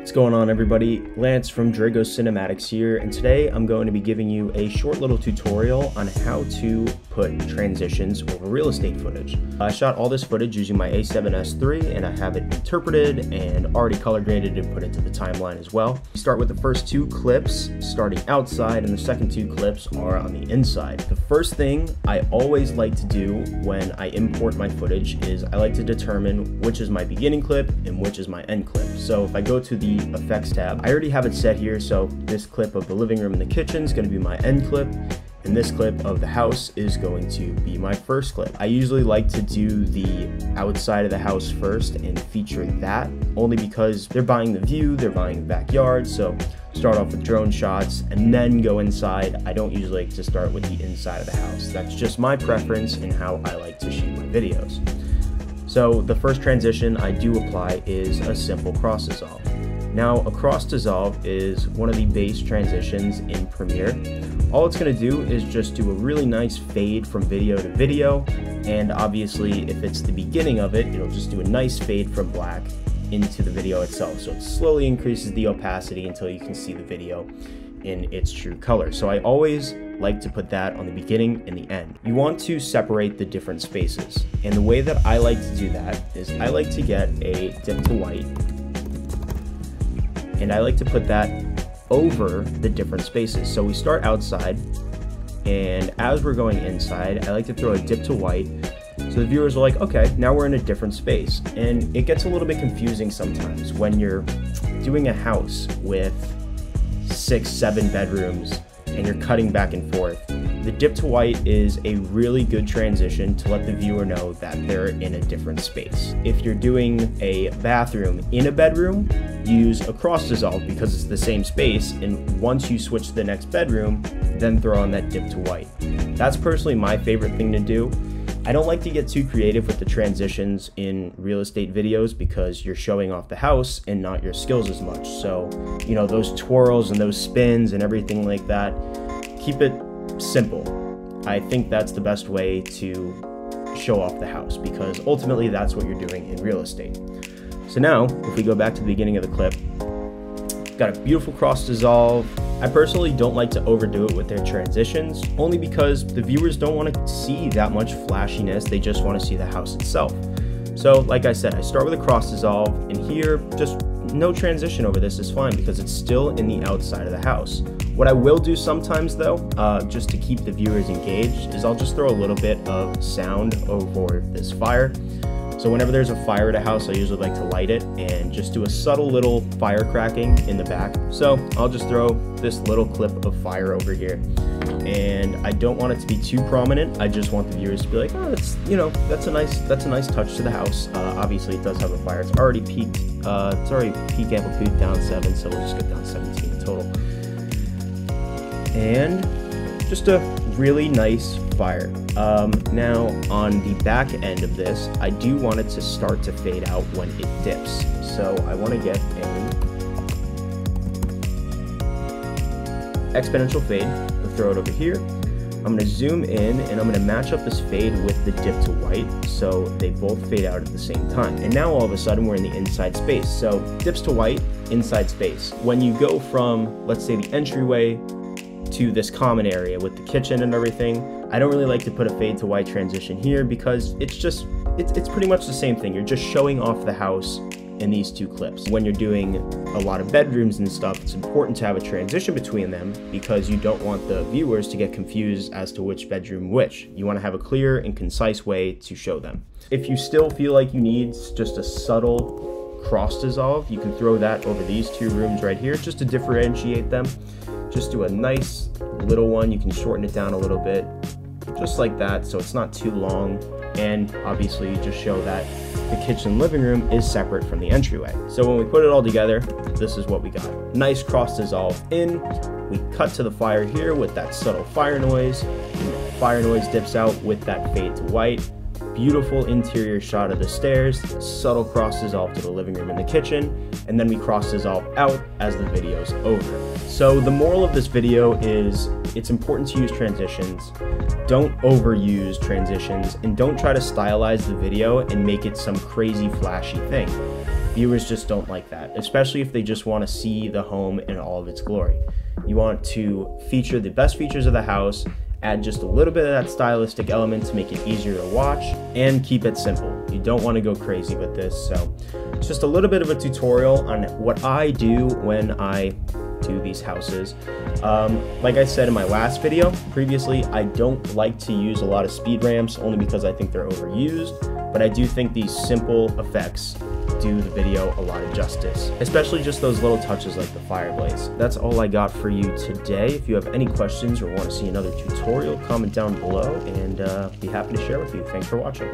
What's going on, everybody? Lance from Drago Cinematics here, and today I'm going to be giving you a short little tutorial on how to put transitions over real estate footage. I shot all this footage using my A7S3 and I have it interpreted and already color graded and put into the timeline as well. We start with the first two clips starting outside, and the second two clips are on the inside. The first thing I always like to do when I import my footage is I like to determine which is my beginning clip and which is my end clip. So if I go to the effects tab, I already have it set here, so this clip of the living room and the kitchen is going to be my end clip, and this clip of the house is going to be my first clip. I usually like to do the outside of the house first and feature that, only because they're buying the view, they're buying the backyard, so start off with drone shots and then go inside. I don't usually like to start with the inside of the house. That's just my preference and how I like to shoot my videos. So the first transition I do apply is a simple cross dissolve. Now, a cross dissolve is one of the base transitions in Premiere. All it's going to do is just do a really nice fade from video to video, and obviously if it's the beginning of it, it'll just do a nice fade from black into the video itself. So it slowly increases the opacity until you can see the video in its true color. So I always like to put that on the beginning and the end. You want to separate the different spaces, and the way that I like to do that is I like to get a dip to white, and I like to put that over the different spaces. So we start outside, and as we're going inside, I like to throw a dip to white, so the viewers are like, okay, now we're in a different space. And it gets a little bit confusing sometimes when you're doing a house with 6-7 bedrooms and you're cutting back and forth. The dip to white is a really good transition to let the viewer know that they're in a different space. If you're doing a bathroom in a bedroom, use a cross dissolve because it's the same space, and once you switch to the next bedroom, then throw on that dip to white. That's personally my favorite thing to do. I don't like to get too creative with the transitions in real estate videos because you're showing off the house and not your skills as much. So, you know, those twirls and those spins and everything like that, keep it simple. I think that's the best way to show off the house, because ultimately that's what you're doing in real estate. So now, if we go back to the beginning of the clip, got a beautiful cross dissolve. I personally don't like to overdo it with their transitions, only because the viewers don't want to see that much flashiness, they just want to see the house itself. So like I said, I start with a cross dissolve, and here, just no transition over this is fine because it's still in the outside of the house. What I will do sometimes though, just to keep the viewers engaged, is I'll just throw a little bit of sound over this fire. So whenever there's a fire at a house, I usually like to light it and just do a subtle little fire cracking in the back. So I'll just throw this little clip of fire over here, and I don't want it to be too prominent. I just want the viewers to be like, oh, that's, you know, that's a nice touch to the house. Obviously it does have a fire. It's already peaked. It's already peak amplitude down 7, so we'll just get down 17 in total. And just a really nice fire. Now on the back end of this, I do want it to start to fade out when it dips. So I want to get a exponential fade. I'll throw it over here. I'm going to zoom in and I'm going to match up this fade with the dip to white so they both fade out at the same time. And now all of a sudden we're in the inside space. So dips to white, inside space. When you go from, let's say, the entryway to this common area with the kitchen and everything, I don't really like to put a fade to white transition here because it's pretty much the same thing. You're just showing off the house in these two clips. When you're doing a lot of bedrooms and stuff, it's important to have a transition between them because you don't want the viewers to get confused as to which bedroom which. You want to have a clear and concise way to show them. If you still feel like you need just a subtle cross dissolve, you can throw that over these two rooms right here just to differentiate them. Just do a nice little one. You can shorten it down a little bit, just like that, so it's not too long. And obviously you just show that the kitchen and living room is separate from the entryway. So when we put it all together, this is what we got. Nice cross dissolve in. We cut to the fire here with that subtle fire noise. And the fire noise dips out with that fade to white. Beautiful interior shot of the stairs, subtle cross dissolve to the living room and the kitchen, and then we cross dissolve out as the video's over. So the moral of this video is it's important to use transitions. Don't overuse transitions, and don't try to stylize the video and make it some crazy flashy thing. Viewers just don't like that, especially if they just want to see the home in all of its glory. You want to feature the best features of the house, add just a little bit of that stylistic element to make it easier to watch, and keep it simple. You don't want to go crazy with this, so it's just a little bit of a tutorial on what I do when I do these houses. Like I said in my last video previously, I don't like to use a lot of speed ramps only because I think they're overused, but I do think these simple effects do the video a lot of justice, especially just those little touches like the fireplace. That's all I got for you today. If you have any questions or want to see another tutorial, comment down below and be happy to share with you. Thanks for watching.